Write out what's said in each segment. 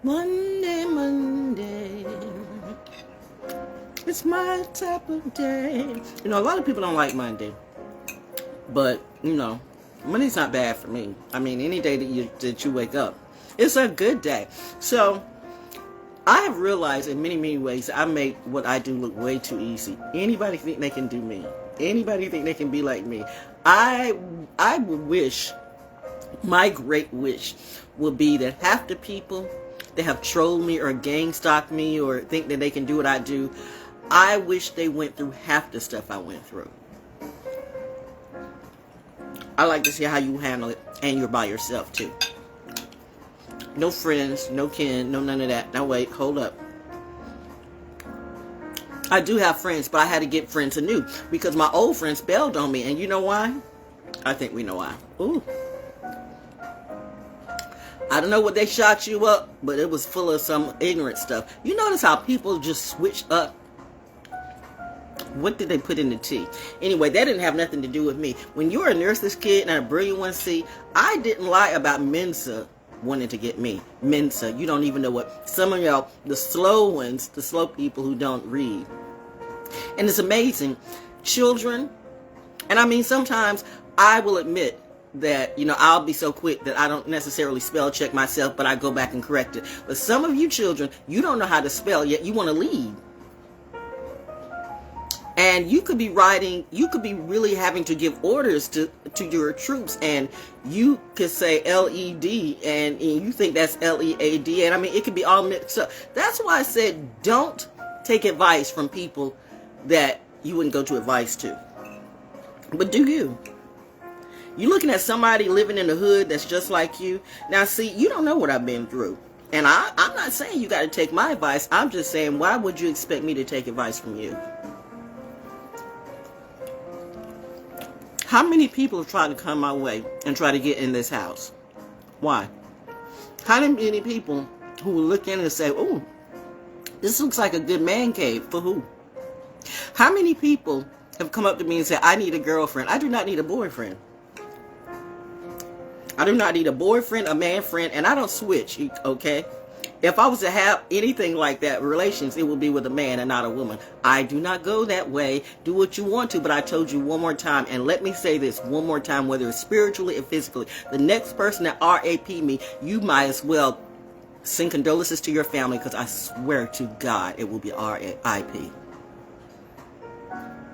Monday, Monday. It's my type of day. You know, a lot of people don't like Monday. But, you know, Monday's not bad for me. I mean, any day that you wake up, it's a good day. So, I have realized in many, many ways I make what I do look way too easy. Anybody think they can do me? Anybody think they can be like me? I would wish, my great wish would be that half the people that have trolled me or gang stalked me or think that they can do what I do, I wish they went through half the stuff I went through. I like to see how you handle it, and you're by yourself too. No friends, no kin, no none of that. Now wait, hold up. I do have friends, but I had to get friends anew because my old friends bailed on me, and you know why? I think we know why. Ooh. I don't know what they shot you up, but it was full of some ignorant stuff. You notice how people just switch up? What did they put in the tea? Anyway, that didn't have nothing to do with me. When you're a nurse's kid and a brilliant one, see, I didn't lie about Mensa wanting to get me. Mensa, you don't even know what. Some of y'all, the slow ones, the slow people who don't read. And it's amazing. Children, and I mean, sometimes I will admit that, you know, I'll be so quick that I don't necessarily spell check myself, but I go back and correct it. But some of you children, you don't know how to spell, yet you want to lead. And you could be writing, you could be really having to give orders to your troops, and you could say L-E-D, and you think that's L-E-A-D, and I mean, it could be all mixed up. That's why I said don't take advice from people that you wouldn't go to advice to. But do you? You're looking at somebody living in the hood that's just like you. Now, see, you don't know what I've been through. And I'm not saying you got to take my advice. I'm just saying, why would you expect me to take advice from you? How many people have tried to come my way and try to get in this house? Why? How many people who will look in and say, oh, this looks like a good man cave? For who? How many people have come up to me and said, I need a girlfriend? I do not need a boyfriend. I do not need a boyfriend, a man friend, and I don't switch, okay? If I was to have anything like that, relations, it would be with a man and not a woman. I do not go that way. Do what you want to, but I told you one more time, and let me say this one more time, whether it's spiritually or physically. The next person that RAP me, you might as well send condolences to your family, because I swear to God, it will be RIP.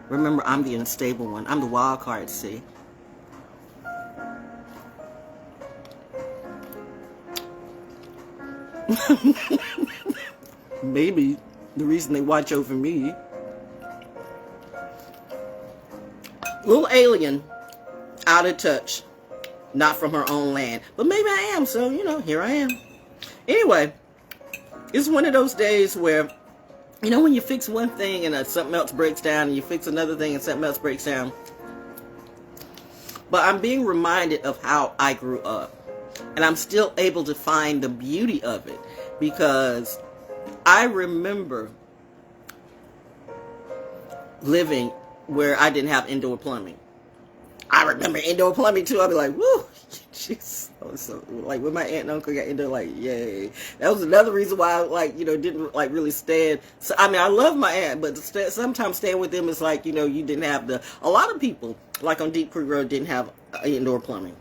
Remember, I'm the unstable one. I'm the wild card, see? Maybe the reason they watch over me. Little alien, out of touch, not from her own land. But maybe I am, so, you know, here I am. Anyway, it's one of those days where, you know, when you fix one thing and something else breaks down, and you fix another thing and something else breaks down. But I'm being reminded of how I grew up. And I'm still able to find the beauty of it, because I remember living where I didn't have indoor plumbing. I remember indoor plumbing too. I'd be like, woo, jeez. So like when my aunt and uncle got indoor, like, yay. That was another reason why I, like, you know, didn't like really stand. So I mean, I love my aunt, but sometimes staying with them is like, you know, you didn't have a lot of people like on Deep Creek Road didn't have indoor plumbing.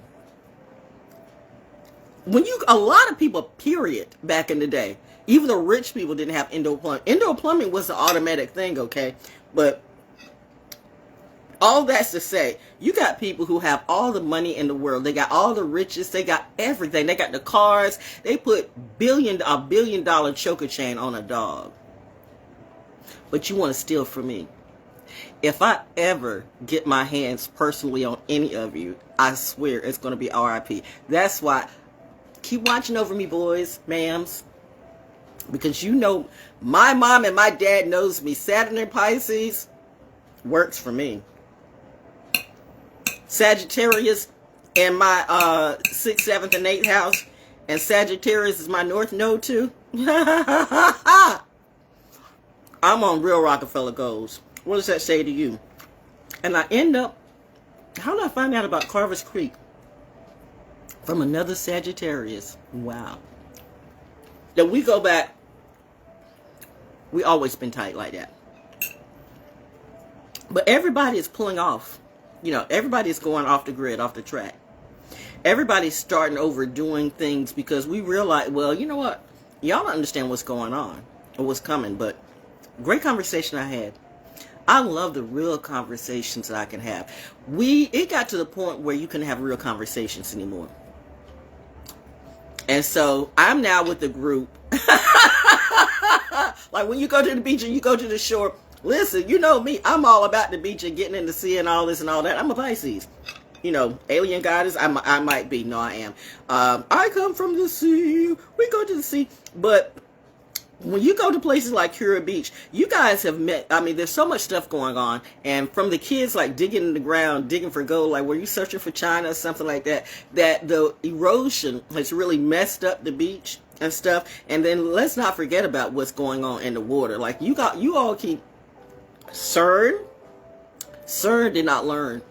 A lot of people, period, back in the day, even the rich people didn't have indoor plumbing. Indoor plumbing was an automatic thing, okay? But all that's to say, you got people who have all the money in the world. They got all the riches. They got everything. They got the cars. They put a $1 billion choker chain on a dog. But you want to steal from me. If I ever get my hands personally on any of you, I swear it's going to be RIP. That's why... keep watching over me, boys, ma'ams, because you know my mom and my dad knows me. Saturn and Pisces works for me. Sagittarius in my 6th, 7th, and 8th house, and Sagittarius is my north node too. I'm on real Rockefeller goals. What does that say to you? And I end up, how did I find out about Carver's Creek? From another Sagittarius. Wow. that we go back, we always been tight like that. But everybody is pulling off. You know, everybody is going off the grid, off the track. Everybody's starting over doing things because we realize, well, you know what? Y'all don't understand what's going on or what's coming, but great conversation I had. I love the real conversations that I can have. It got to the point where you couldn't have real conversations anymore. And so I'm now with the group. Like when you go to the beach and you go to the shore, listen, you know me, I'm all about the beach and getting in the sea and all this and all that. I'm a Pisces. You know, alien goddess, I might be. No, I am. I come from the sea. We go to the sea. But when you go to places like Cura Beach, you guys have met, I mean, there's so much stuff going on. And from the kids, like, digging in the ground, digging for gold, like, were you searching for China or something like that, that the erosion has really messed up the beach and stuff. And then let's not forget about what's going on in the water. Like, you all keep, CERN did not learn.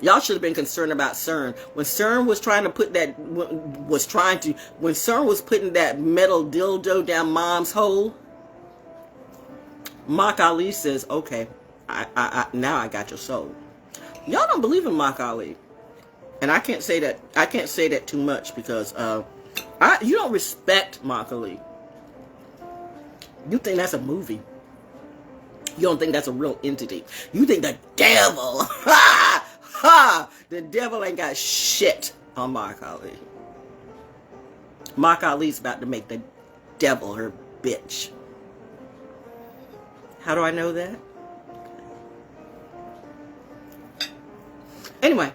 Y'all should have been concerned about CERN. When CERN was trying to put that, when CERN was putting that metal dildo down mom's hole, Mach Ali says, okay, now I got your soul. Y'all don't believe in Mach Ali. And I can't say that too much because you don't respect Mach Ali. You think that's a movie. You don't think that's a real entity. You think the devil, the devil ain't got shit on Mach Ali. Mach Ali's about to make the devil her bitch. How do I know that? Anyway,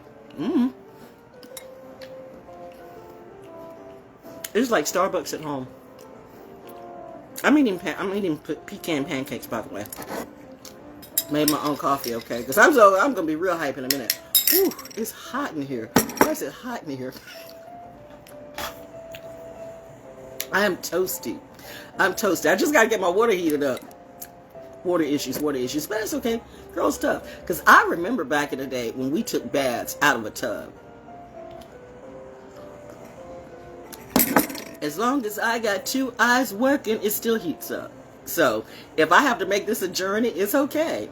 it's like Starbucks at home. I'm eating pecan pancakes, by the way. Made my own coffee, okay? Because I'm gonna be real hype in a minute. Ooh, it's hot in here. Why is it hot in here? I am toasty. I'm toasty. I just gotta get my water heated up. Water issues, but it's okay. Girl stuff. Because I remember back in the day when we took baths out of a tub. As long as I got two eyes working, it still heats up. So, if I have to make this a journey, it's okay.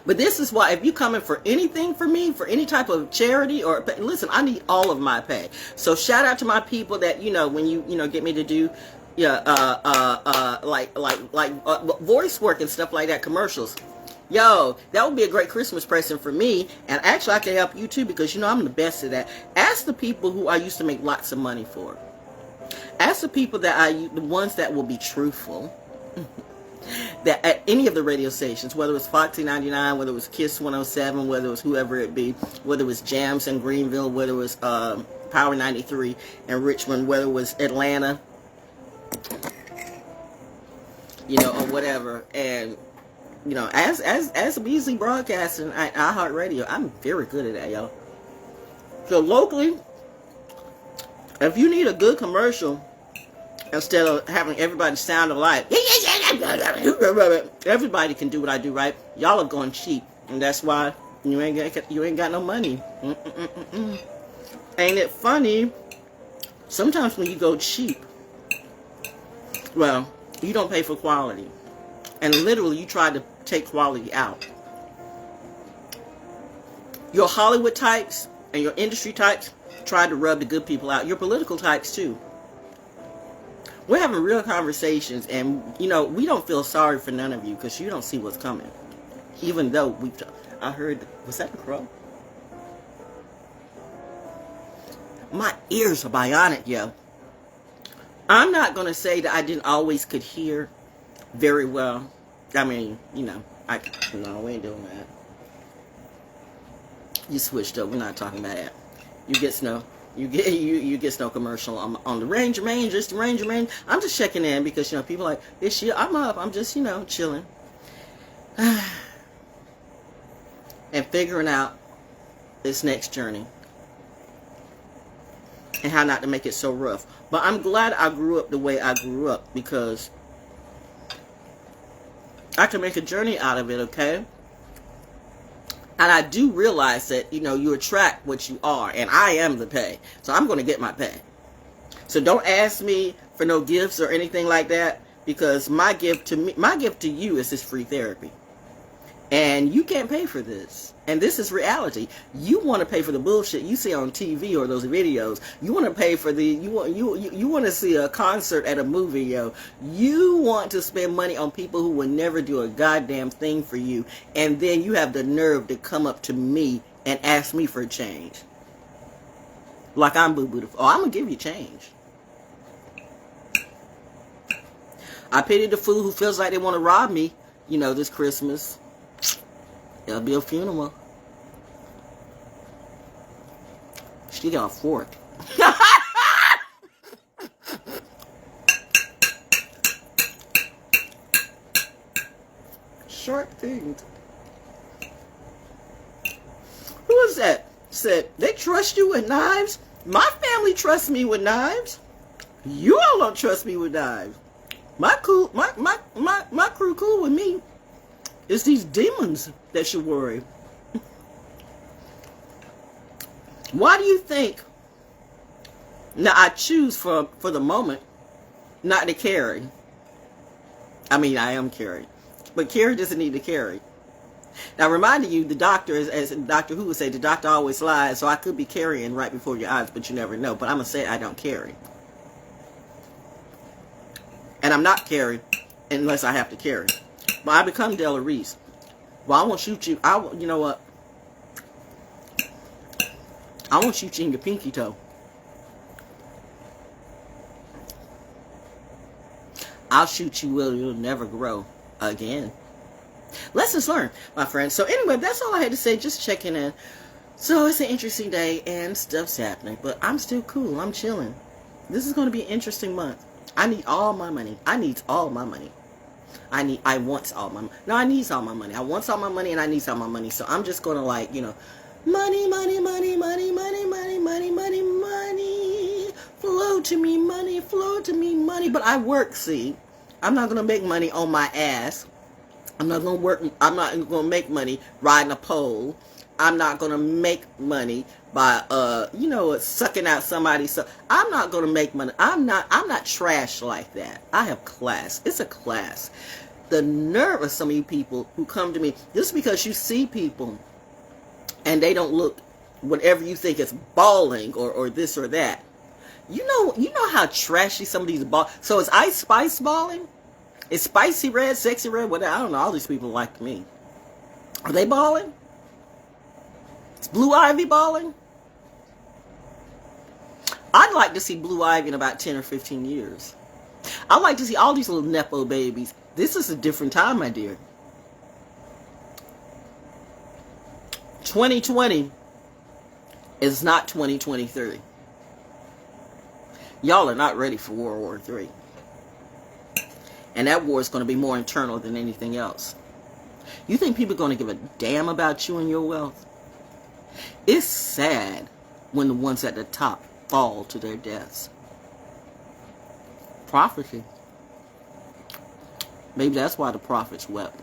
But this is why, if you coming for anything for me, for any type of charity, or listen, I need all of my pay. So shout out to my people that, you know, when you get me to do, like voice work and stuff like that, commercials. Yo, that would be a great Christmas present for me. And actually, I can help you too because, you know, I'm the best at that. Ask the people who I used to make lots of money for. Ask the people the ones that will be truthful. That at any of the radio stations, whether it was Foxy 99, whether it was Kiss 107, whether it was whoever it be, whether it was Jams in Greenville, whether it was Power 93 in Richmond, whether it was Atlanta, you know, or whatever. And, you know, as a Beasley Broadcasting, iHeartRadio, I'm very good at that, y'all. So locally, if you need a good commercial, instead of having everybody sound alike, everybody can do what I do, right? Y'all are going cheap, and that's why you ain't got no money. Ain't it funny? Sometimes when you go cheap, well, you don't pay for quality, and literally you try to take quality out. Your Hollywood types and your industry types try to rub the good people out. Your political types too. We're having real conversations, and, you know, we don't feel sorry for none of you because you don't see what's coming. Even though I heard, was that a crow? My ears are bionic, yo. I'm not going to say that I didn't always could hear very well. I mean, you know, no, we ain't doing that. You switched up. We're not talking about that. You get snow. You get no commercial on the Ranger Mange. It's the Ranger Mange. I'm just checking in because, you know, people are like, this year I'm up. I'm just, you know, chilling. And figuring out this next journey. And how not to make it so rough. But I'm glad I grew up the way I grew up because I can make a journey out of it, okay? And I do realize that, you know, you attract what you are. And I am the pay. So I'm going to get my pay. So don't ask me for no gifts or anything like that, because my gift to you is this free therapy. And you can't pay for this. And this is reality. You want to pay for the bullshit you see on TV or those videos. You want to pay for you want to see a concert at a movie, yo. You want to spend money on people who will never do a goddamn thing for you. And then you have the nerve to come up to me and ask me for change. Like I'm boo-boo. Oh, I'm going to give you change. I pity the fool who feels like they want to rob me, this Christmas. It'll be a funeral. She got a fork. Sharp things. Who is that? Said, they trust you with knives? My family trusts me with knives. You all don't trust me with knives. My crew cool with me. It's these demons that should worry. Why do you think? Now I choose for the moment not to carry. I mean, I am carried, but Carrie doesn't need to carry. Now, reminding you, the doctor, as Dr. Who would say, the doctor always lies. So I could be carrying right before your eyes, but you never know. But I'm gonna say I don't carry, and I'm not carried unless I have to carry. But I become Della Reese. Well, I won't shoot you. You know what? I won't shoot you in your pinky toe. I'll shoot you where you'll never grow again. Lessons learned, my friends. So anyway, that's all I had to say. Just checking in. So it's an interesting day and stuff's happening, but I'm still cool. I'm chilling. This is going to be an interesting month. I need all my money. I need all my money. I want all my money. No, I need all my money. I want all my money and I need all my money. So I'm just going to money, money, money, money, money, money, money, money, money. Flow to me, money, flow to me, money. But I work, see. I'm not going to make money on my ass. I'm not going to work. I'm not going to make money riding a pole. I'm not going to make money by, sucking out somebody. So I'm not going to make money. I'm not trash like that. I have class. It's a class. The nerve of some of you people who come to me just because you see people and they don't look whatever you think is balling or this or that. You know how trashy some of these ball. So is Ice Spice balling? Is Spicy Red, Sexy Red? Whatever. I don't know. All these people like me. Are they balling? Is Blue Ivy balling? I'd like to see Blue Ivy in about 10 or 15 years. I'd like to see all these little Nepo babies. This is a different time, my dear. 2020 is not 2023. Y'all are not ready for World War III. And that war is going to be more internal than anything else. You think people are going to give a damn about you and your wealth? It's sad when the ones at the top fall to their deaths. Prophecy. Maybe that's why the prophets wept.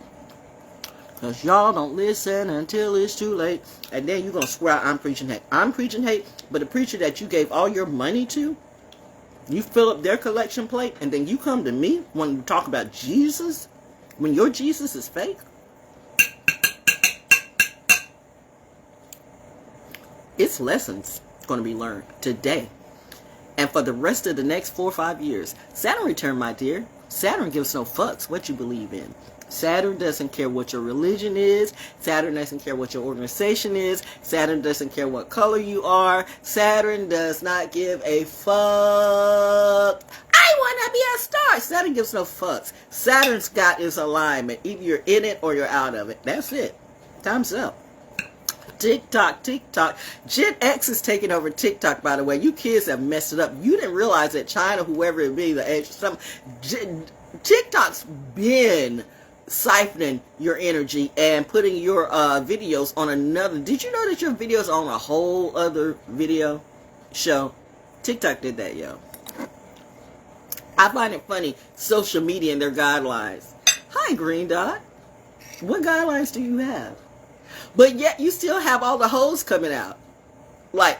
Because y'all don't listen until it's too late. And then you're going to swear I'm preaching hate. I'm preaching hate, but the preacher that you gave all your money to, you fill up their collection plate, and then you come to me wanting to talk about Jesus when your Jesus is fake? It's lessons going to be learned today and for the rest of the next 4 or 5 years. Saturn return, my dear. Saturn gives no fucks what you believe in. Saturn doesn't care what your religion is. Saturn doesn't care what your organization is. Saturn doesn't care what color you are. Saturn does not give a fuck. I want to be a star. Saturn gives no fucks. Saturn's got its alignment. Either you're in it or you're out of it. That's it. Time's up. TikTok. Gen X is taking over TikTok, by the way. You kids have messed it up. You didn't realize that China, whoever it be, the age, TikTok's been siphoning your energy and putting your videos on another. Did you know that your videos are on a whole other video show? TikTok did that, yo. I find it funny. Social media and their guidelines. Hi, Green Dot. What guidelines do you have? But yet you still have all the hoes coming out. Like,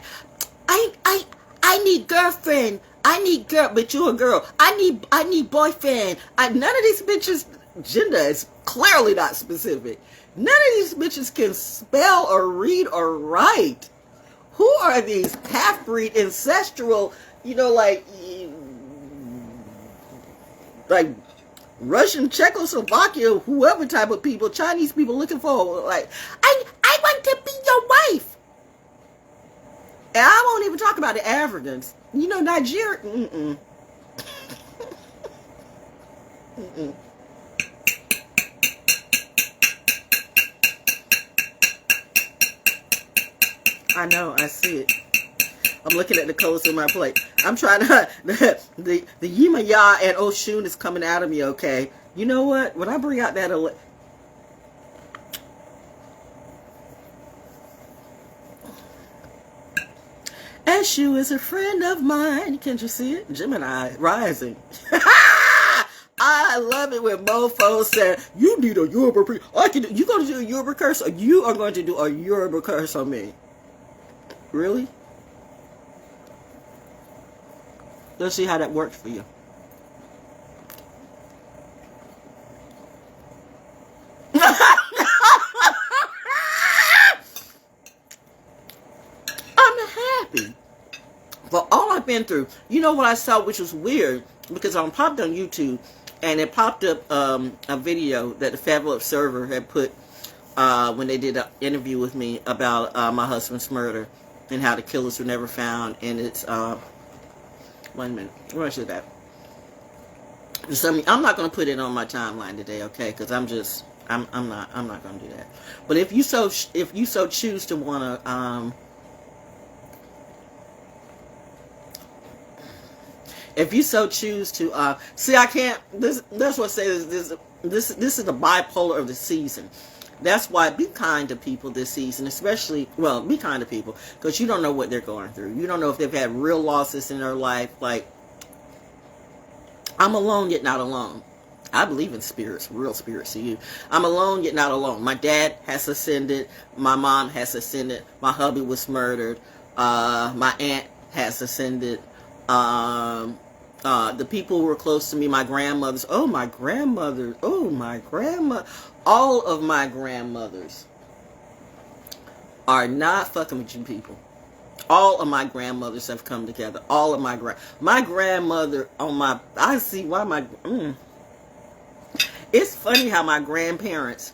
I need girlfriend. I need girl, but you a girl. I need boyfriend. None of these bitches, gender is clearly not specific. None of these bitches can spell or read or write. Who are these half-breed, ancestral, like Russian, Czechoslovakia, whoever type of people, Chinese people looking for, like, I want to be your wife. And I won't even talk about the Africans. Nigeria, I know, I see it. I'm looking at the coast in my plate. I'm trying to, the Yimaya and Oshun is coming out of me, okay? You know what? When I bring out that, Eshu is a friend of mine. Can't you see it? Gemini rising. I love it when mofos say, you need a Yoruba priest. You going to do a Yoruba curse, or you are going to do a Yoruba curse on me? Really? Let's see how that works for you. I'm happy for all I've been through. You know what I saw, which was weird, because I popped on YouTube, and it popped up a video that the Federal Observer had put when they did an interview with me about my husband's murder and how the killers were never found. And it's 1 minute. Where is that? I'm not going to put it on my timeline today, okay? Because I'm not going to do that. But if you so choose to want to if you so choose to see, I can't. That's what I say. This is the bipolar of the season. That's why be kind to people this season, especially, be kind to people, because you don't know what they're going through. You don't know if they've had real losses in their life. Like, I'm alone yet not alone. I believe in spirits, real spirits to you. I'm alone yet not alone. My dad has ascended. My mom has ascended. My hubby was murdered. My aunt has ascended. The people who were close to me, my grandmothers, all of my grandmothers are not fucking with you people. All of my grandmothers have come together. All of my grandmother I see why it's funny how my grandparents,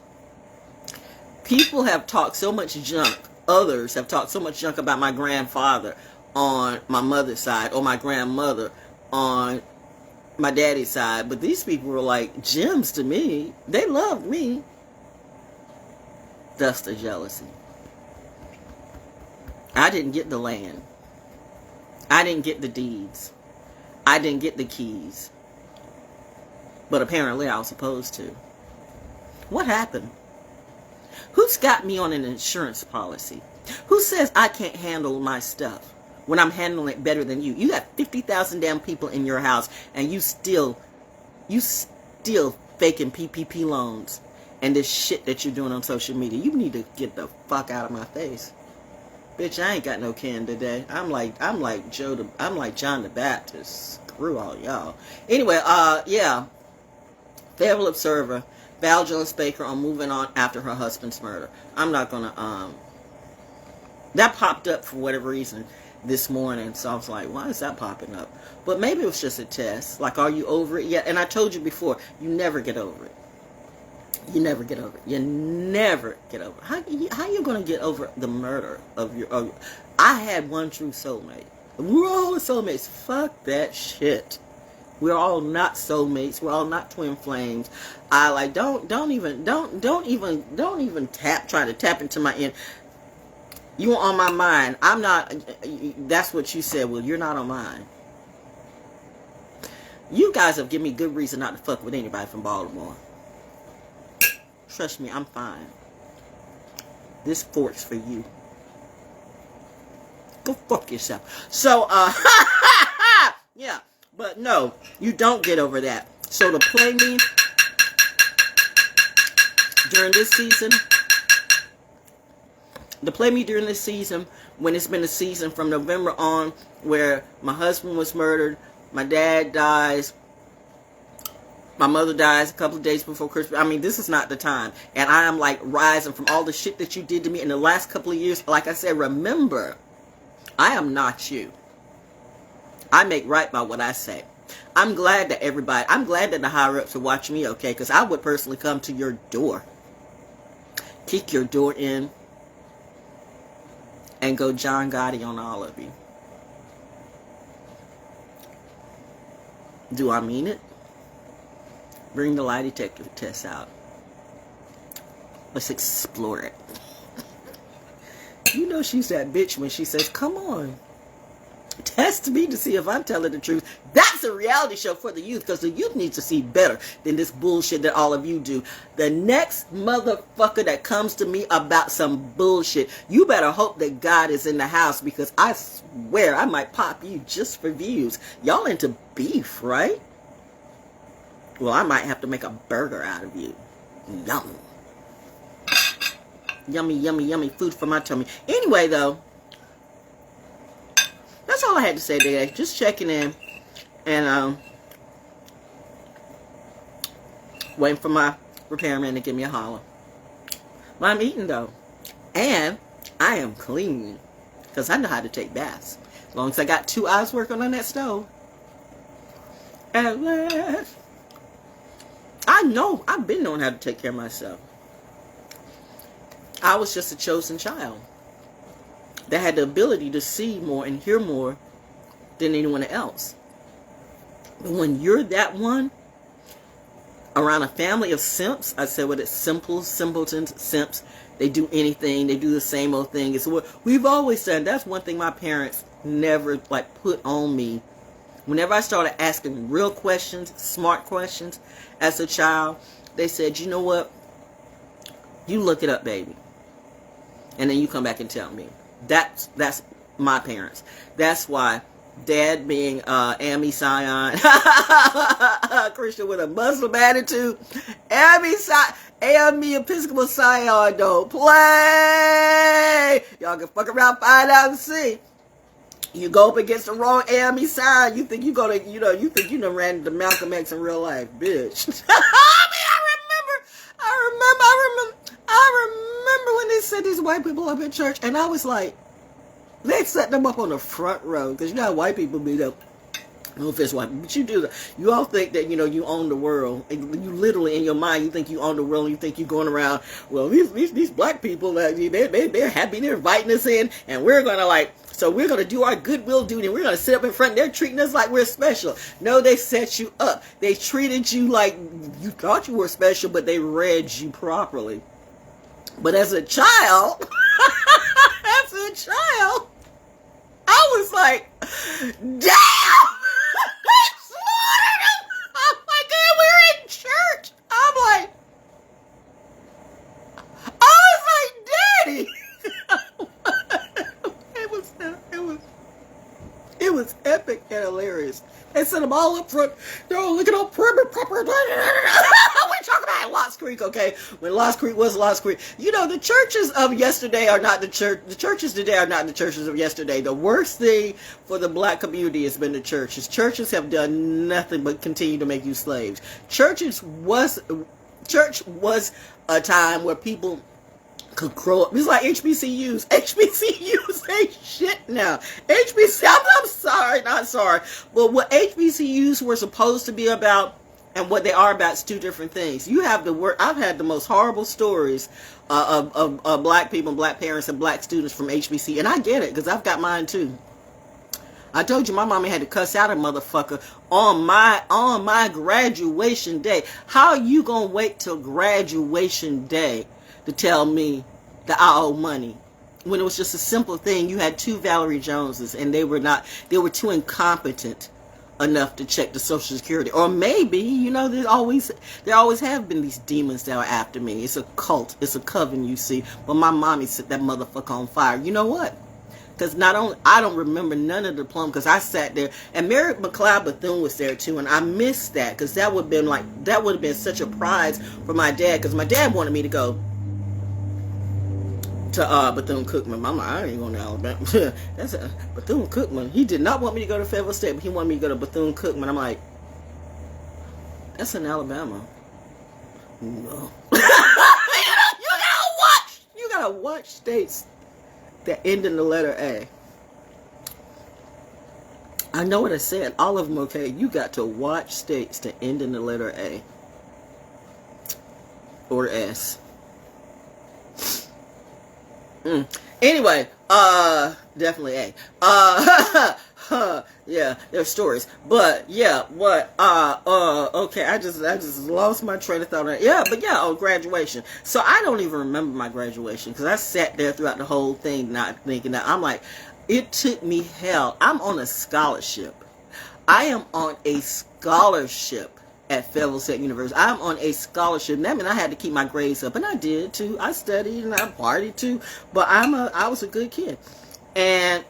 people have talked so much junk, others have talked so much junk about my grandfather on my mother's side, or my grandmother on my daddy's side, but these people were like gems to me. They loved me. That's the jealousy. I didn't get the land. I didn't get the deeds. I didn't get the keys. But apparently I was supposed to. What happened? Who's got me on an insurance policy? Who says I can't handle my stuff when I'm handling it better than you? You got 50,000 damn people in your house, and you still faking PPP loans and this shit that you're doing on social media. You need to get the fuck out of my face. Bitch, I ain't got no can today. I'm like John the Baptist. Screw all y'all. Anyway, yeah. Federal Observer, Val Jones Baker on moving on after her husband's murder. I'm not gonna that popped up for whatever reason this morning, so I was like, why is that popping up? But maybe it was just a test. Like, are you over it yet? And I told you before, you never get over it. You never get over it. You never get over it. How you gonna get over the murder of your? I had one true soulmate. We're all soulmates. Fuck that shit. We're all not soulmates. We're all not twin flames. I like don't even try to tap into my end. You are on my mind. I'm not. That's what you said. Well, you're not on mine. You guys have given me good reason not to fuck with anybody from Baltimore. Trust me, I'm fine. This fork's for you. Go fuck yourself. So, yeah. But no, you don't get over that. So to play me during this season, when it's been a season from November on where my husband was murdered, my dad dies, my mother dies a couple of days before Christmas. I mean, this is not the time. And I am like rising from all the shit that you did to me in the last couple of years. Like I said, remember, I am not you. I make right by what I say. I'm glad that the higher ups are watching me, okay? Because I would personally come to your door, kick your door in, and go John Gotti on all of you. Do I mean it? Bring the lie detector test out. Let's explore it. You know she's that bitch when she says, come on, test me to see if I'm telling the truth. That's a reality show for the youth, because the youth needs to see better than this bullshit that all of you do. The next motherfucker that comes to me about some bullshit, you better hope that God is in the house, because I swear I might pop you just for views. Y'all into beef, right? Well, I might have to make a burger out of you. Yum. Yummy, yummy, yummy food for my tummy. Anyway, though, that's all I had to say today. Just checking in and waiting for my repairman to give me a holler. But I'm eating, though. And I am clean, because I know how to take baths. As long as I got 2 hours working on that stove. At last. I know, I've been knowing how to take care of myself. I was just a chosen child that had the ability to see more and hear more than anyone else. But when you're that one, around a family of simps, I said what it's simple, simpletons, simps, they do anything, they do the same old thing. It's what we've always said. That's one thing my parents never put on me. Whenever I started asking real questions, smart questions as a child, they said, you know what? You look it up, baby. And then you come back and tell me. That's my parents. That's why Dad being Ami Sion, Christian with a Muslim attitude, Ami Episcopal Sion don't play. Y'all can fuck around, find out, and see. You go up against the wrong AME sign, you think you done ran into Malcolm X in real life, bitch. I remember when they set these white people up in church, and I was like, they set them up on the front row, because you know how white people be up. No offense, white people, but you do that. You all think that, you own the world. And you literally, in your mind, you think you own the world, and you think you're going around, well, these black people, they're happy, they're inviting us in, and we're going to so we're going to do our goodwill duty, and we're going to sit up in front, and they're treating us like we're special. No, they set you up. They treated you like you thought you were special, but they read you properly. But as a child, I was like, damn! I'm like, hey, we're in church. I'm like, I was like, Daddy. It was epic and hilarious. They set them all up front. They're all looking all prim and proper. We're talking about Lost Creek, okay? When Lost Creek was Lost Creek. The churches of yesterday are not the church. The churches today are not the churches of yesterday. The worst thing for the black community has been the churches. Churches have done nothing but continue to make you slaves. Church was a time where people could grow up. It's like HBCUs. HBCUs ain't shit now. I'm sorry, not sorry. But what HBCUs were supposed to be about and what they are about is two different things. You have I've had the most horrible stories of black people, black parents, and black students from HBC. And I get it, because I've got mine too. I told you my mama had to cuss out a motherfucker on my graduation day. How you gonna wait till graduation day to tell me that I owe money, when it was just a simple thing? You had 2 Valerie Joneses, and they were too incompetent enough to check the Social Security. Or maybe, there always have been these demons that are after me. It's a cult, it's a coven, you see. But my mommy set that motherfucker on fire. You know what? Because not only, I don't remember none of the diploma, because I sat there, and Mary McLeod Bethune was there too, and I missed that, because that would have been such a prize for my dad, because my dad wanted me to go to Bethune-Cookman. I'm like, I ain't going to Alabama. That's a Bethune-Cookman. He did not want me to go to Fayetteville State, but he wanted me to go to Bethune-Cookman. I'm like, that's in Alabama. No. You gotta watch states that end in the letter A. I know what I said. All of them okay. You got to watch states that end in the letter A or S. Anyway, definitely A. Yeah, there's stories, but yeah, okay, I just lost my train of thought. Yeah, but yeah, graduation. So I don't even remember my graduation because I sat there throughout the whole thing, not thinking that. I'm like, it took me hell. I'm on a scholarship. I am on a scholarship at Fayetteville State University. I'm on a scholarship. That means I had to keep my grades up, and I did too. I studied and I partied too, but I was a good kid, and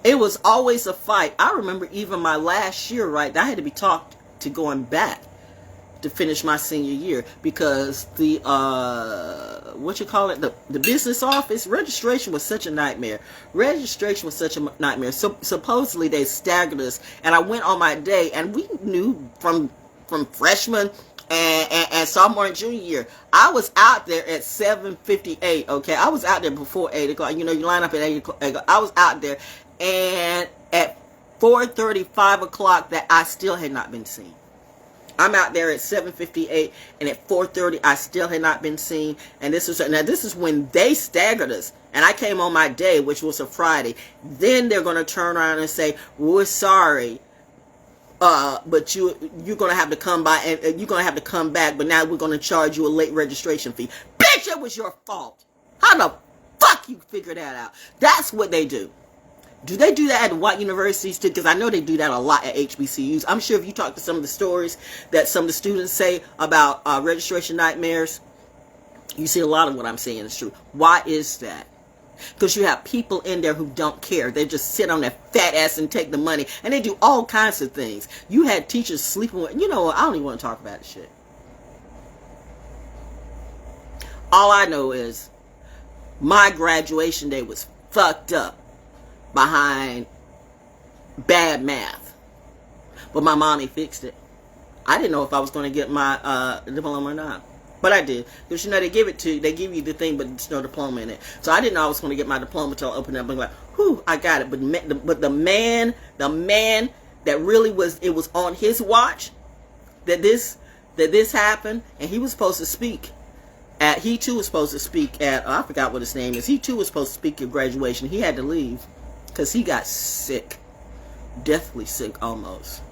it was always a fight. I remember even my last year, right? I had to be talked to going back to finish my senior year because the the business office registration was such a nightmare. So supposedly they staggered us, and I went on my day, and we knew from freshman and sophomore and junior year, I was out there at 7:58. Okay, I was out there before 8 o'clock. You know, you line up at 8 o'clock. I was out there, and at 4:30, 5 o'clock, that I still had not been seen. I'm out there at 7:58, and at 4:30, I still had not been seen. And this is when they staggered us, and I came on my day, which was a Friday. Then they're going to turn around and say, "We're sorry, but you're going to have to come by, and you're going to have to come back. But now we're going to charge you a late registration fee." Bitch, it was your fault. How the fuck you figure that out? That's what they do. Do they do that at white universities too? Because I know they do that a lot at HBCUs. I'm sure if you talk to some of the stories that some of the students say about registration nightmares, you see a lot of what I'm saying is true. Why is that? Because you have people in there who don't care. They just sit on their fat ass and take the money. And they do all kinds of things. You had teachers sleeping with... You know what? I don't even want to talk about this shit. All I know is my graduation day was fucked up behind bad math, but my mommy fixed it. I didn't know if I was going to get my diploma or not, but I did, because you know they give you the thing, but there's no diploma in it. So I didn't know I was going to get my diploma until I opened it up and like, whew, I got it. But the man that really was, it was on his watch that this happened, and he was supposed to speak. He too was supposed to speak at, I forgot what his name is. He too was supposed to speak at graduation. He had to leave because he got sick, deathly sick almost.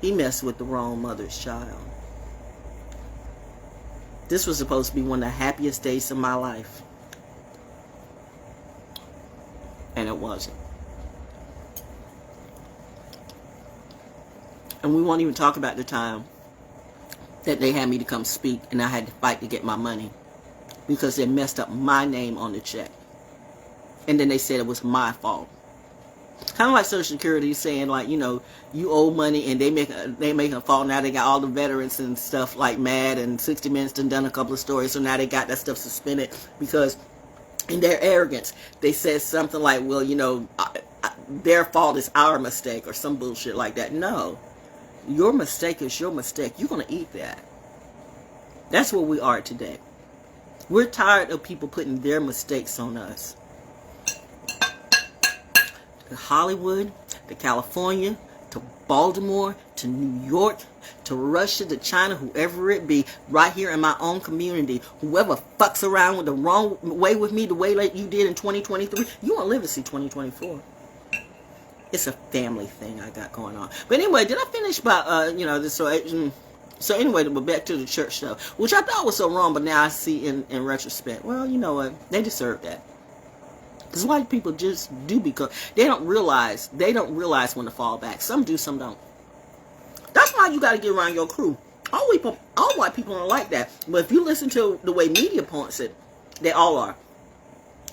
He messed with the wrong mother's child. This was supposed to be one of the happiest days of my life, and it wasn't. And we won't even talk about the time that they had me to come speak, and I had to fight to get my money because they messed up my name on the check. And then they said it was my fault. Kind of like Social Security saying, like, you know, you owe money, and they make a fault. Now they got all the veterans and stuff like mad, and 60 Minutes done a couple of stories, so now they got that stuff suspended because in their arrogance they said something like, well, you know, their fault is our mistake or some bullshit like that. No. Your mistake is your mistake. You're going to eat that. That's where we are today. We're tired of people putting their mistakes on us. To Hollywood, to California, to Baltimore, to New York, to Russia, to China, whoever it be, right here in my own community, whoever fucks around with the wrong way with me the way like you did in 2023, you won't live to see 2024. It's a family thing I got going on. But anyway, did I finish by, you know, this? So anyway, we're back to the church stuff, which I thought was so wrong, but now I see in retrospect, well, you know what? They deserve that. Because white people just do, because they don't realize when to fall back. Some do, some don't. That's why you got to get around your crew. All white people aren't like that. But if you listen to the way media points it, they all are.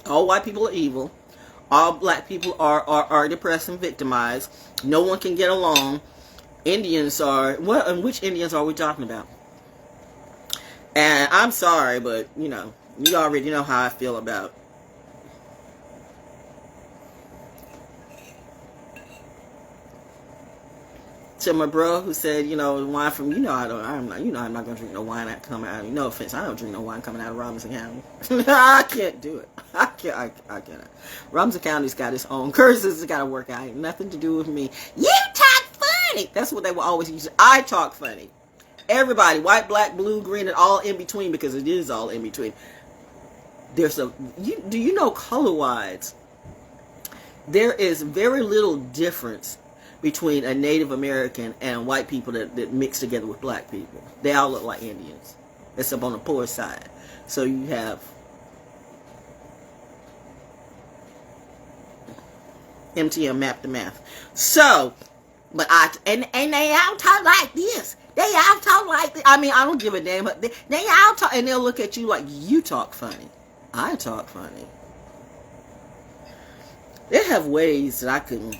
All white people are evil. All black people are depressed and victimized. No one can get along. Indians are, what? And which Indians are we talking about? And I'm sorry, but, you know, you already know how I feel about. To my bro who said, you know, wine from, I'm not gonna drink no wine that coming out. No offense, I don't drink no wine coming out of Robinson County. I can't do it. I cannot. Robinson County's got its own curses. It's got to work out. Ain't nothing to do with me. You talk funny. That's what they will always use. I talk funny. Everybody, white, black, blue, green, and all in between, because it is all in between. Do you know color-wise, there is very little difference between a Native American and white people that mix together with black people. They all look like Indians, except on the poor side. So you have MTM map the math. So, but and they all talk like this. They all talk like this. I mean, I don't give a damn. But they all talk, and they'll look at you like you talk funny. I talk funny. They have ways that I couldn't.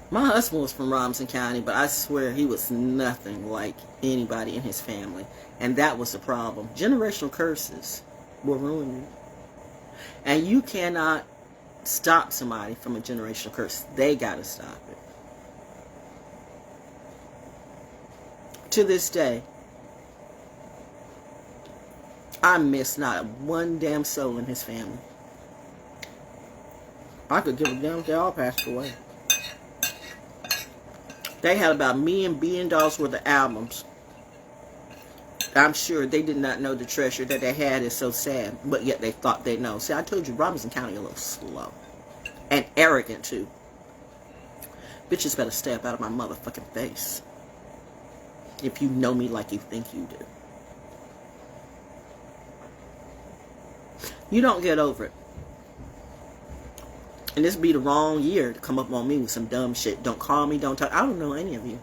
My husband was from Robinson County, but I swear he was nothing like anybody in his family. And that was the problem. Generational curses will ruin you. And you cannot stop somebody from a generational curse. They got to stop it. To this day, I miss not one damn soul in his family. I could give a damn if they all passed away. They had about $1 million worth of albums. I'm sure they did not know the treasure that they had is so sad, but yet they thought they know. See, I told you, Robinson County a little slow. And arrogant, too. Bitches better stay up out of my motherfucking face. If you know me like you think you do. You don't get over it. And this be the wrong year to come up on me with some dumb shit. Don't call me, don't talk. I don't know any of you.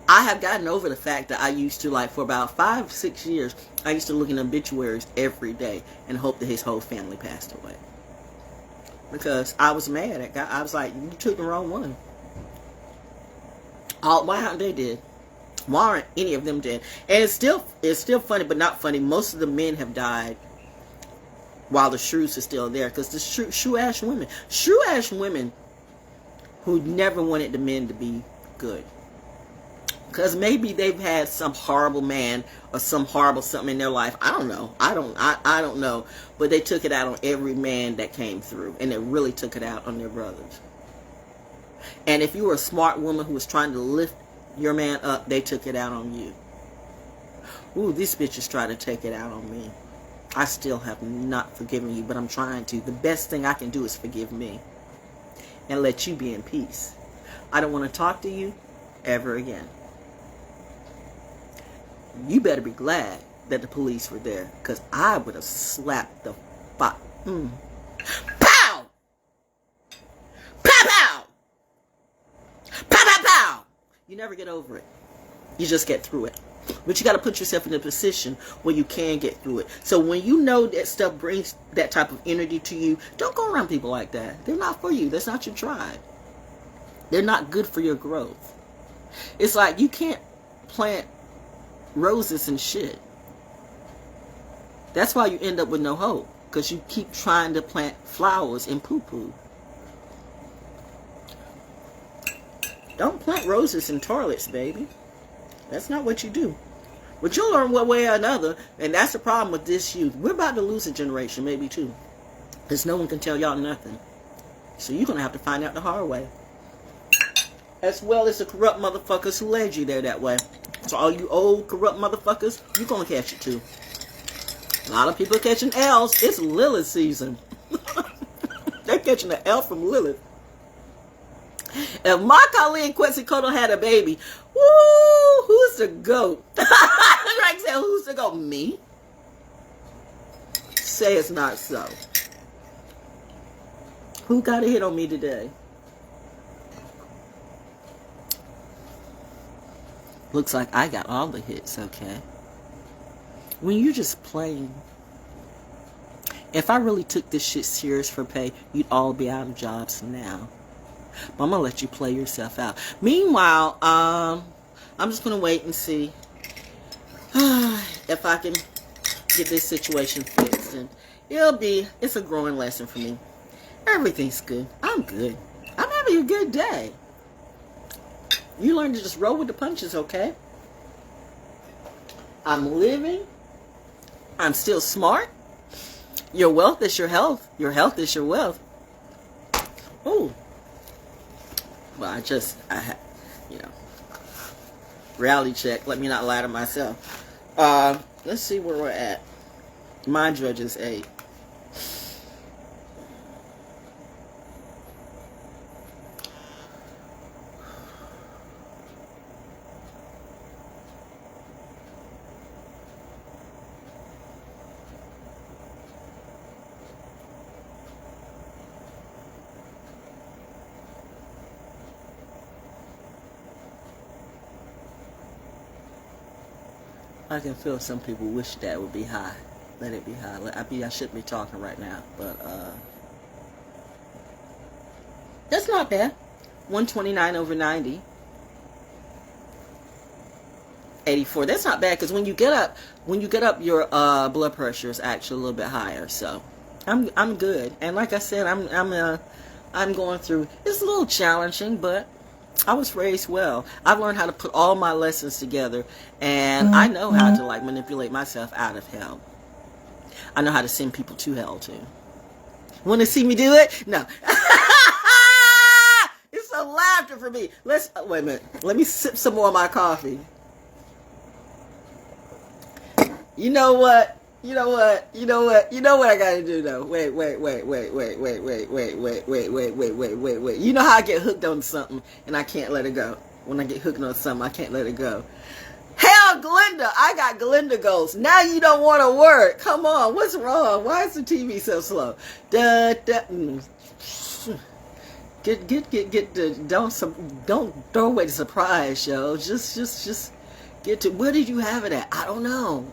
I have gotten over the fact that I used to, like, for about 5-6 years, I used to look in obituaries every day and hope that his whole family passed away. Because I was mad at God. I was like, you took the wrong one. Why aren't they dead? Why aren't any of them dead? And it's still funny, but not funny. Most of the men have died while the shrews are still there, because the shrew-ass women who never wanted the men to be good, because maybe they've had some horrible man or some horrible something in their life. I don't know. I don't know, but they took it out on every man that came through, and they really took it out on their brothers. And if you were a smart woman who was trying to lift your man up, they took it out on you. Ooh, these bitches try to take it out on me. I still have not forgiven you, but I'm trying to. The best thing I can do is forgive me and let you be in peace. I don't want to talk to you ever again. You better be glad that the police were there, because I would have slapped the fuck. Pow! Pow, pow! Pow, pow, pow! You never get over it. You just get through it. But you got to put yourself in a position where you can get through it. So when you know that stuff brings that type of energy to you, don't go around people like that. They're not for you. That's not your tribe. They're not good for your growth. It's like you can't plant roses and shit. That's why you end up with no hope, because you keep trying to plant flowers in poo-poo. Don't plant roses in toilets, baby. That's not what you do. But you'll learn one way or another, and that's the problem with this youth. We're about to lose a generation, maybe two, because no one can tell y'all nothing. So you're going to have to find out the hard way. As well as the corrupt motherfuckers who led you there that way. So all you old corrupt motherfuckers, you're going to catch it too. A lot of people are catching L's. It's Lilith season. They're catching the L from Lilith. If Mark Ali and Quincy Cotto had a baby, woo, who's the GOAT? Like say, who's the GOAT? Me? Say it's not so. Who got a hit on me today? Looks like I got all the hits, okay? When you're just playing, if I really took this shit serious for pay, you'd all be out of jobs now. But I'm gonna let you play yourself out. Meanwhile, I'm just going to wait and see if I can get this situation fixed. And it's a growing lesson for me. Everything's good. I'm good. I'm having a good day. You learn to just roll with the punches, okay? I'm living. I'm still smart. Your wealth is your health. Your health is your wealth. Oh. Well, reality check. Let me not lie to myself. Let's see where we're at. My judge is 8. I can feel some people wish that would be high. Let it be high. I shouldn't be talking right now, but that's not bad. 129 over 90. 84. That's not bad because when you get up, your blood pressure is actually a little bit higher. So I'm good. And like I said, I'm going through. It's a little challenging, but I was raised well. I've learned how to put all my lessons together, and I know how to manipulate myself out of hell. I know how to send people to hell too. Want to see me do it? No. It's a laughter for me. Wait a minute. Let me sip some more of my coffee. You know what I gotta do though. Wait. You know how I get hooked on something and I can't let it go. When I get hooked on something, I can't let it go. Hell, Glenda, I got Glenda goals. Now you don't want to work. Come on, what's wrong? Why is the TV so slow? Don't throw away the surprise, yo. Just get to, where did you have it at? I don't know.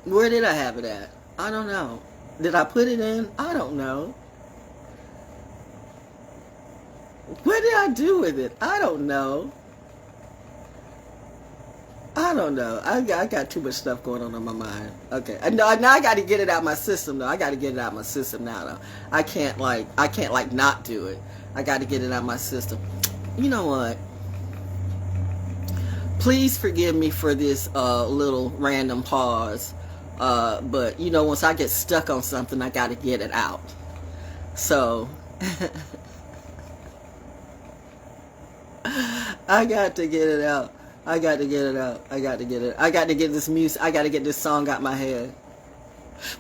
Where did I have it at? I don't know. Did I put it in? I don't know. What did I do with it? I don't know. I got too much stuff going on in my mind. Okay. Now I got to get it out of my system though. I got to get it out of my system now though. I can't not do it. I got to get it out of my system. You know what? Please forgive me for this little random pause. But once I get stuck on something, I got to get it out. So I got to get it out. I got to get this music. I got to get this song out my head.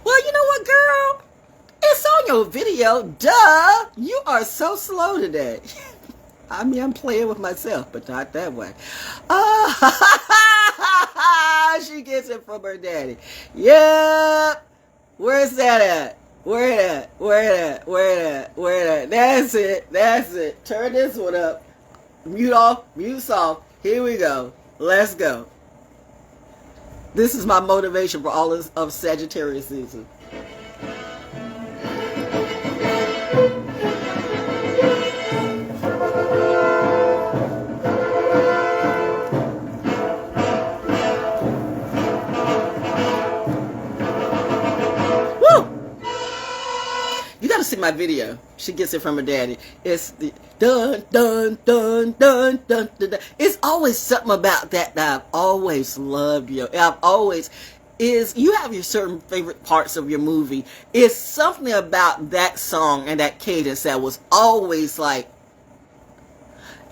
Well, you know what, girl? It's on your video. Duh. You are so slow today. I mean, I'm playing with myself, but not that way. She gets it from her daddy. Yep. Where's that at? Where at? That's it. Turn this one up. Mute off. Here we go. Let's go. This is my motivation for all of Sagittarius season. See my video. She gets it from her daddy. It's the dun dun dun dun dun dun dun. It's always something about that I've always loved. You have your certain favorite parts of your movie. It's something about that song and that cadence that was always like,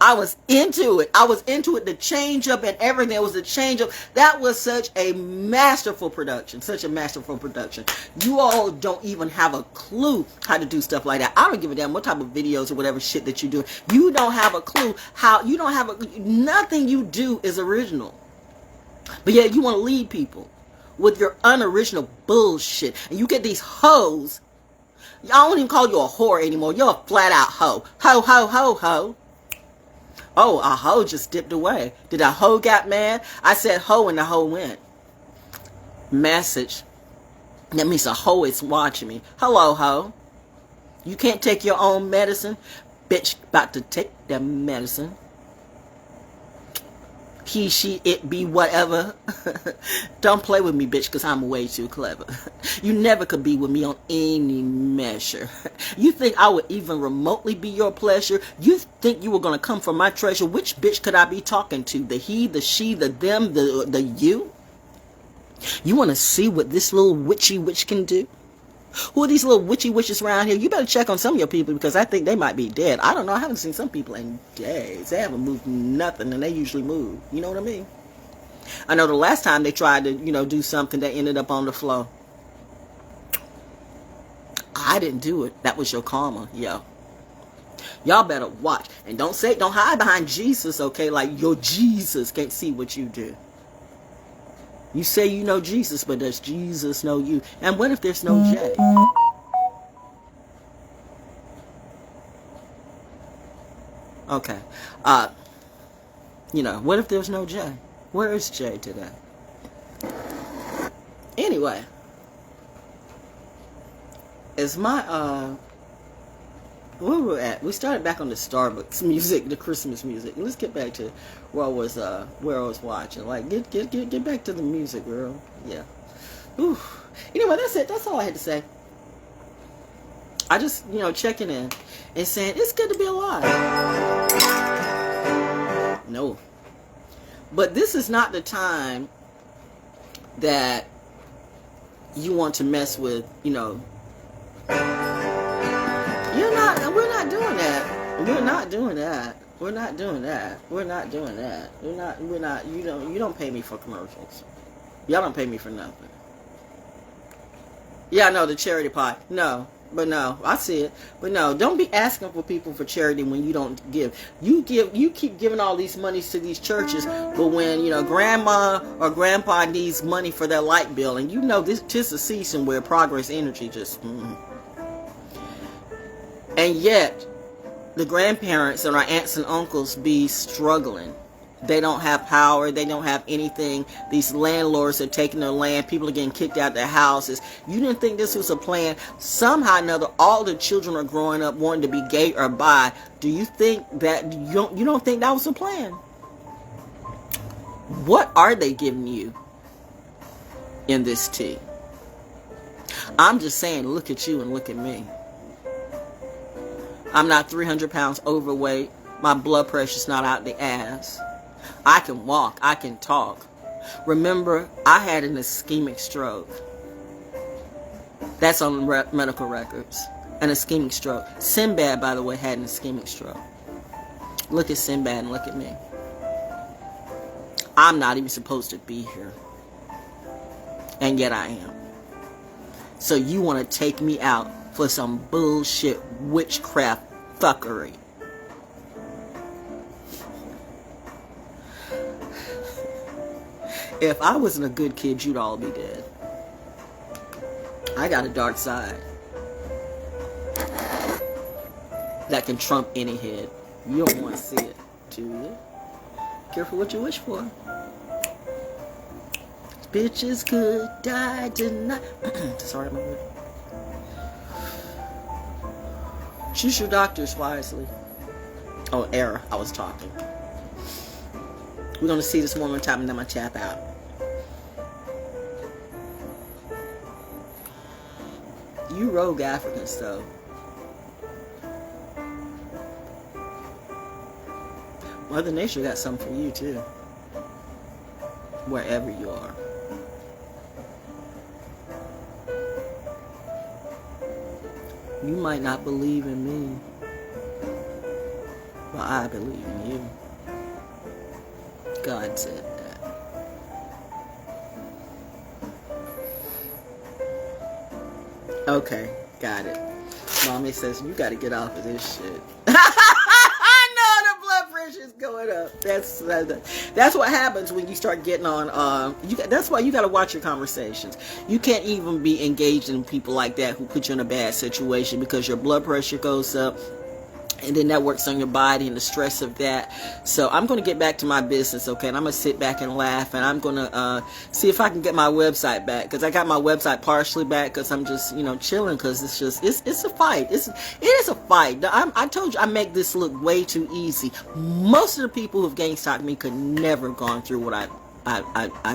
I was into it. The change up and everything. It was a change up. That was such a masterful production. You all don't even have a clue how to do stuff like that. I don't give a damn what type of videos or whatever shit that you do. You don't have a clue nothing you do is original. But yet you want to lead people with your unoriginal bullshit. And you get these hoes. I don't even call you a whore anymore. You're a flat out hoe. Ho. Oh, a hoe just dipped away. Did a hoe got mad? I said hoe and the hoe went. Message. That means a hoe is watching me. Hello, hoe. You can't take your own medicine? Bitch, about to take that medicine. he, she, it, be, whatever. Don't play with me, bitch, because I'm way too clever. You never could be with me on any measure. You think I would even remotely be your pleasure? You think you were going to come for my treasure? Which bitch could I be talking to? The he, the she, the them, the you? You want to see what this little witchy witch can do? Who are these little witchy witches around here? You better check on some of your people, because I think they might be dead. I don't know. I haven't seen some people in days. They haven't moved nothing, and they usually move. You know what I mean? I know the last time they tried to, do something, they ended up on the floor. I didn't do it. That was your karma, yo. Y'all better watch. And don't hide behind Jesus, okay? Like your Jesus can't see what you do. You say you know Jesus, but does Jesus know you? And what if there's no J? Okay. What if there's no J? Where is J today? Anyway. Is my, where we're at? We started back on the Starbucks music, the Christmas music. Let's get back to where I was watching. Like, get back to the music, girl. Yeah. Ooh. Anyway, that's it. That's all I had to say. I just, checking in and saying it's good to be alive. No. But this is not the time that you want to mess with, we're not doing that. We're not doing that. We're not doing that. We're not doing that. We're not, you don't pay me for commercials. Y'all don't pay me for nothing. Yeah, I know, the charity pot. No, I see it. But no, don't be asking for people for charity when you don't give. You keep giving all these monies to these churches, but when, grandma or grandpa needs money for their light bill, and this is a season where Progress Energy just, And yet, the grandparents and our aunts and uncles be struggling. They don't have power. They don't have anything. These landlords are taking their land. People are getting kicked out of their houses. You didn't think this was a plan? Somehow or another, all the children are growing up wanting to be gay or bi. Do you think that, you don't think that was a plan? What are they giving you in this tea? I'm just saying, look at you and look at me. I'm not 300 pounds overweight. My blood pressure's not out the ass. I can walk. I can talk. Remember, I had an ischemic stroke. That's on medical records. An ischemic stroke. Sinbad, by the way, had an ischemic stroke. Look at Sinbad and look at me. I'm not even supposed to be here. And yet I am. So you want to take me out for some bullshit witchcraft fuckery. If I wasn't a good kid, you'd all be dead. I got a dark side that can trump any head. You don't want to see it, do you? Careful what you wish for. Bitches could die tonight. Sorry, my word. Choose your doctors wisely. Oh, error. I was talking. We're going to see this one more time and then I'm going to tap out. You rogue Africans, though. Mother Nature got something for you, too. Wherever you are. You might not believe in me, but I believe in you. God said that. Okay, got it. Mommy says, you got to get off of this shit. I know the blood pressure is going up. That's what happens when you start getting on. That's why you got to watch your conversations. You can't even be engaged in people like that who put you in a bad situation because your blood pressure goes up. And then that works on your body and the stress of that. So I'm going to get back to my business, okay? And I'm going to sit back and laugh. And I'm going to see if I can get my website back. Because I got my website partially back because I'm just, chilling. Because it's a fight. It is a fight. I told you I make this look way too easy. Most of the people who've GameStop me could never gone through what I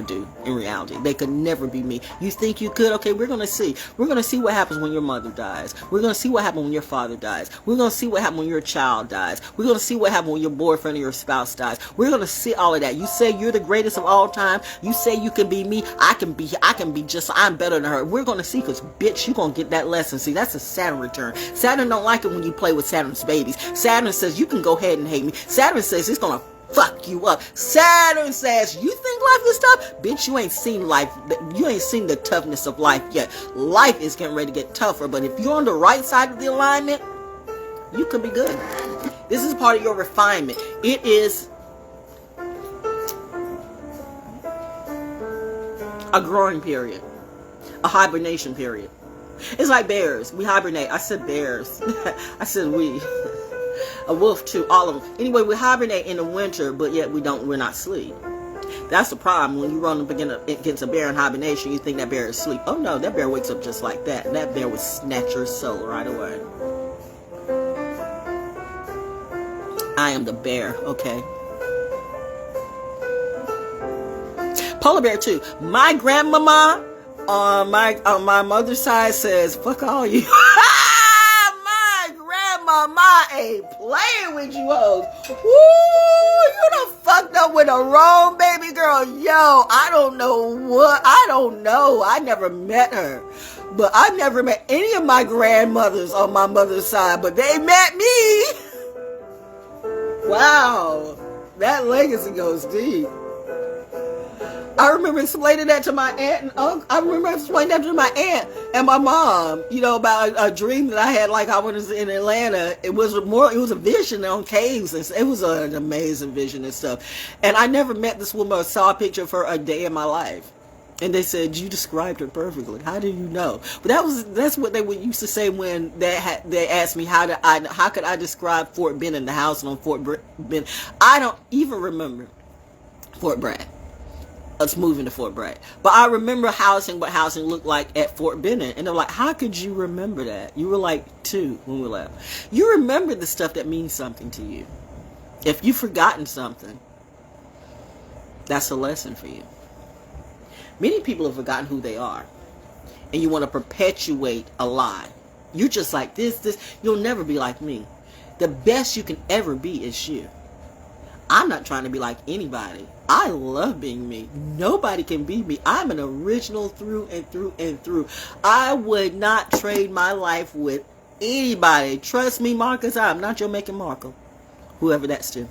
do in reality. They could never be me. You think you could? Okay, we're going to see. We're going to see what happens when your mother dies. We're going to see what happens when your father dies. We're going to see what happens when your child dies. We're going to see what happens when your boyfriend or your spouse dies. We're going to see all of that. You say you're the greatest of all time. You say you can be me. I can be just, I'm better than her. We're going to see because, bitch, you're going to get that lesson. See, that's a Saturn return. Saturn don't like it when you play with Saturn's babies. Saturn says you can go ahead and hate me. Saturn says it's going to fuck you up. Saturn says, you think life is tough? Bitch, you ain't seen life. You ain't seen the toughness of life yet. Life is getting ready to get tougher, but if you're on the right side of the alignment, you could be good. This is part of your refinement. It is a growing period, a hibernation period. It's like bears. We hibernate. I said bears. I said we. A wolf too, all of them. Anyway, we hibernate in the winter, but yet we're not asleep. That's the problem. When you run up against a bear in hibernation, you think that bear is asleep. Oh no, that bear wakes up just like that. And that bear would snatch your soul right away. I am the bear, okay? Polar bear too. My grandmama on my mother's side says, fuck all you. Mama ain't playing with you hoes. Woo, you done fucked up with a wrong baby girl. Yo, I don't know. I never met her. But I never met any of my grandmothers on my mother's side, but they met me. Wow, that legacy goes deep. I remember explaining that to my aunt and uncle. I remember explaining that to my aunt and my mom, about a dream that I had, like I was in Atlanta. It was a vision on caves, and it was an amazing vision and stuff. And I never met this woman or saw a picture of her a day in my life. And they said, you described her perfectly. How do you know? But that's what they would used to say when they asked me how could I describe Fort Benning, the house on Fort Benning. I don't even remember Fort Bragg. Us moving to Fort Bragg. But I remember what housing looked like at Fort Benning. And they're like, how could you remember that? You were like 2 when we left. You remember the stuff that means something to you. If you've forgotten something, that's a lesson for you. Many people have forgotten who they are. And you want to perpetuate a lie. You're just like this. You'll never be like me. The best you can ever be is you. I'm not trying to be like anybody. I love being me. Nobody can be me. I'm an original through and through and through. I would not trade my life with anybody. Trust me, Marcus, I'm not your making Markle. Whoever that's to.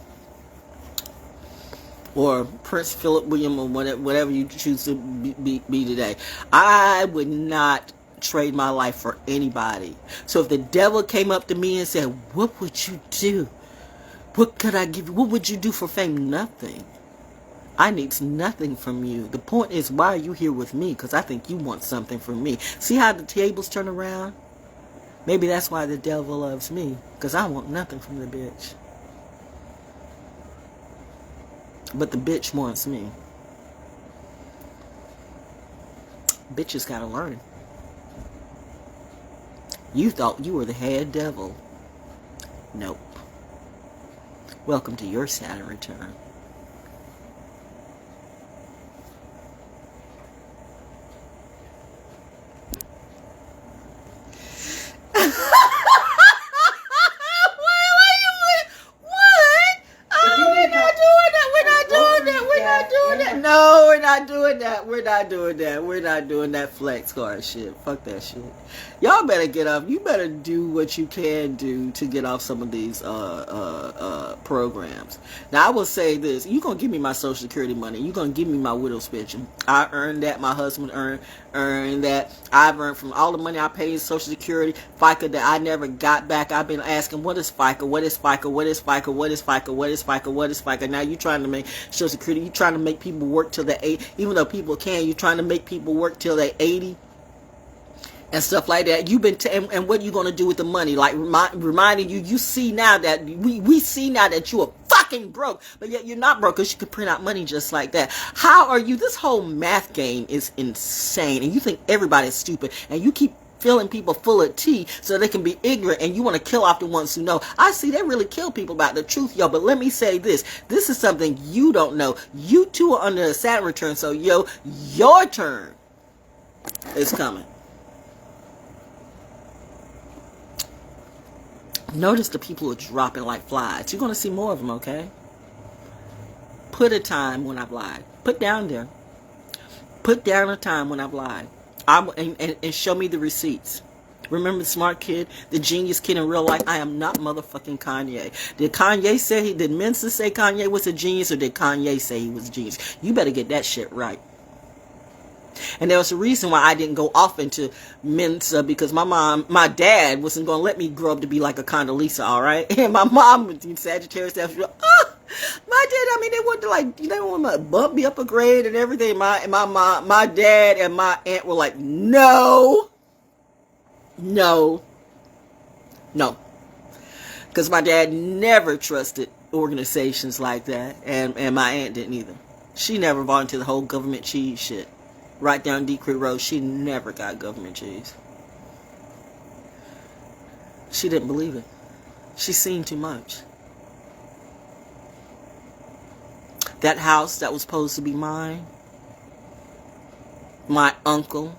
Or Prince Philip William or whatever you choose to be today. I would not trade my life for anybody. So if the devil came up to me and said, what would you do? What could I give you? What would you do for fame? Nothing. I need nothing from you. The point is, why are you here with me? Because I think you want something from me. See how the tables turn around? Maybe that's why the devil loves me. Because I want nothing from the bitch. But the bitch wants me. Bitches gotta learn. You thought you were the head devil. Nope. Welcome to your Saturn return. We're not doing that flex card shit. Fuck that shit. Y'all better get up. You better do what you can do to get off some of these programs. Now I will say this: you gonna give me my Social Security money. You gonna give me my widow's pension. I earned that. My husband earned that. I've earned from all the money I paid Social Security, FICA that I never got back. I've been asking, what is FICA? What is FICA? What is FICA? What is FICA? What is FICA? What is FICA? Now you trying to make Social Security. You trying to make people work till they're 80, even though people can. You trying to make people work till they're 80. and stuff like that. You've been and what are you going to do with the money? Like reminding you, you see now that we see now that you are fucking broke, but yet you're not broke because you could print out money just like that. How are you? This whole math game is insane, and you think everybody's stupid, and you keep filling people full of tea so they can be ignorant, and you want to kill off the ones who know. I see they really kill people about the truth, yo. But let me say this is something you don't know. You too are under a Saturn return, so yo, your turn is coming. Notice the people who are dropping like flies. You're going to see more of them, okay? Put a time when I've lied. Put down there. Put down a time when I've lied. And show me the receipts. Remember the smart kid, the genius kid in real life? I am not motherfucking Kanye. Did Kanye say, did Mensa say Kanye was a genius, or did Kanye say he was a genius? You better get that shit right. And there was a reason why I didn't go off into Mensa, because my dad wasn't going to let me grow up to be like a Condoleezza, all right? And my mom was Sagittarius, my dad, I mean, they wanted to like, they want to bump me up a grade and everything. My dad and my aunt were like, no. Because my dad never trusted organizations like that, and my aunt didn't either. She never bought into the whole government cheese shit. Right down Deep Creek Road, she never got government cheese. She didn't believe it. She's seen too much. That house that was supposed to be mine, my uncle,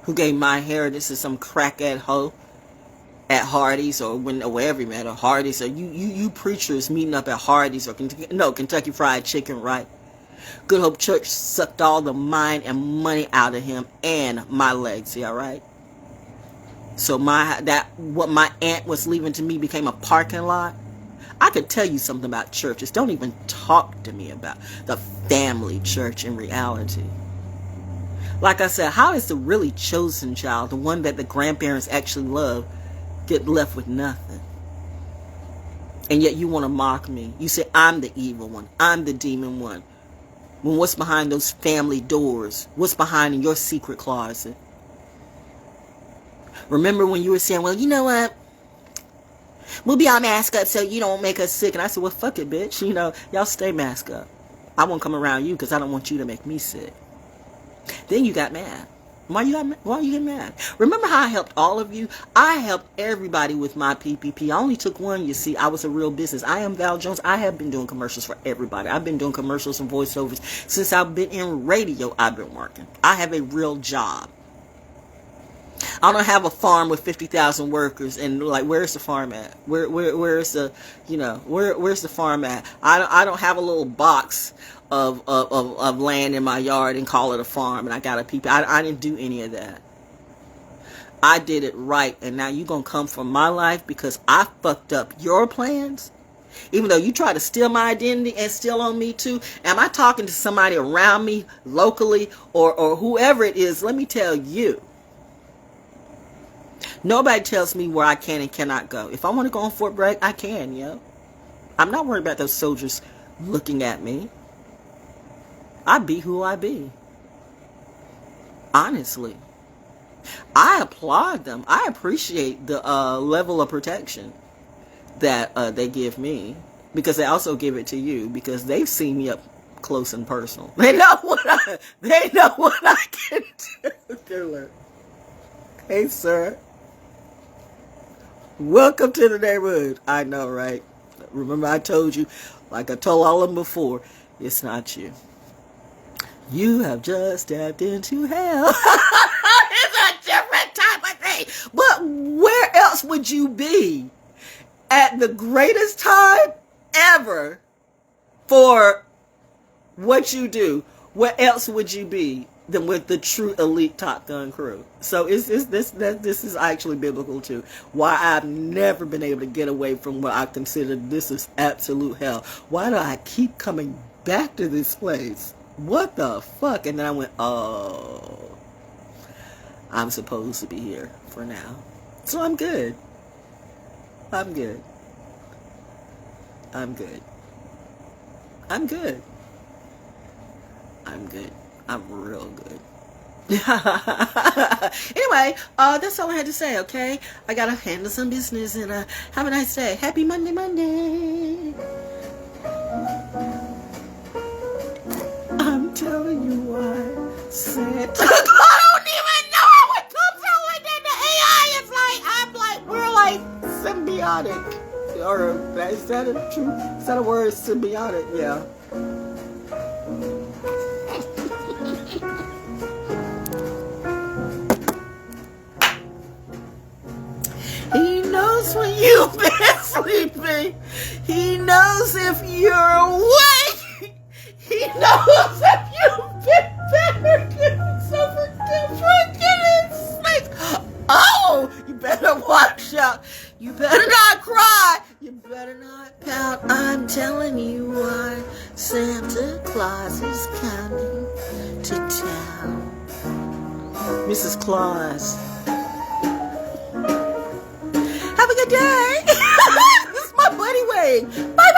who gave my inheritance to some crackhead hoe at Hardee's, or wherever he met, or Hardee's, or you preachers meeting up at Hardee's, or Kentucky Fried Chicken, right? Good Hope Church sucked all the mind and money out of him and my legacy, all right? So what my aunt was leaving to me became a parking lot. I could tell you something about churches. Don't even talk to me about the family church in reality. Like I said, how is the really chosen child, the one that the grandparents actually love, get left with nothing? And yet you want to mock me. You say I'm the evil one. I'm the demon one. When what's behind those family doors? What's behind in your secret closet? Remember when you were saying, well, you know what? We'll be all masked up so you don't make us sick. And I said, well, fuck it, bitch. Y'all stay masked up. I won't come around you because I don't want you to make me sick. Then you got mad. Why you get mad? Remember how I helped all of you? I helped everybody with my PPP. I only took one, you see. I was a real business. I am Val Jones. I have been doing commercials for everybody. I've been doing commercials and voiceovers. Since I've been in radio, I've been working. I have a real job. I don't have a farm with 50,000 workers and like, where's the farm at? Where's the, where's the farm at? I don't have a little box of land in my yard and call it a farm and I got a people. I didn't do any of that. I did it right, and now you gonna come from my life because I fucked up your plans? Even though you try to steal my identity and steal on me too? Am I talking to somebody around me locally or whoever it is? Let me tell you. Nobody tells me where I can and cannot go. If I want to go on Fort Bragg, I can, yo. I'm not worried about those soldiers looking at me. I be who I be. Honestly. I applaud them. I appreciate the level of protection that they give me. Because they also give it to you. Because they've seen me up close and personal. They know what I can do. Hey, sir. Welcome to the neighborhood. I know, right? Remember I told you, like I told all of them before, it's not you. You have just stepped into hell. It's a different type of thing. But where else would you be at the greatest time ever for what you do? Where else would you be than with the true elite Top Gun crew? So this is actually biblical too. Why I've never been able to get away from what I consider this is absolute hell. Why do I keep coming back to this place? What the fuck? And then I went, oh, I'm supposed to be here for now. So I'm good. I'm good. I'm good. I'm good. I'm good. I'm real good. Anyway, that's all I had to say, okay? I gotta handle some business and have a nice day. Happy Monday, Monday. I'm telling you why Santa I don't even know how it comes out like that. The AI is like, I'm like, we're like symbiotic. Or is that a true? Is that a word? Symbiotic? Yeah. He knows when you've been sleeping. He knows if you're awake. He knows if you've been better doing something different. It's like, oh, you better watch out. You better not cry. You better not pout. I'm telling you why Santa Claus is coming to town. Mrs. Claus. Have a good day. This is my buddy Wade. Bye.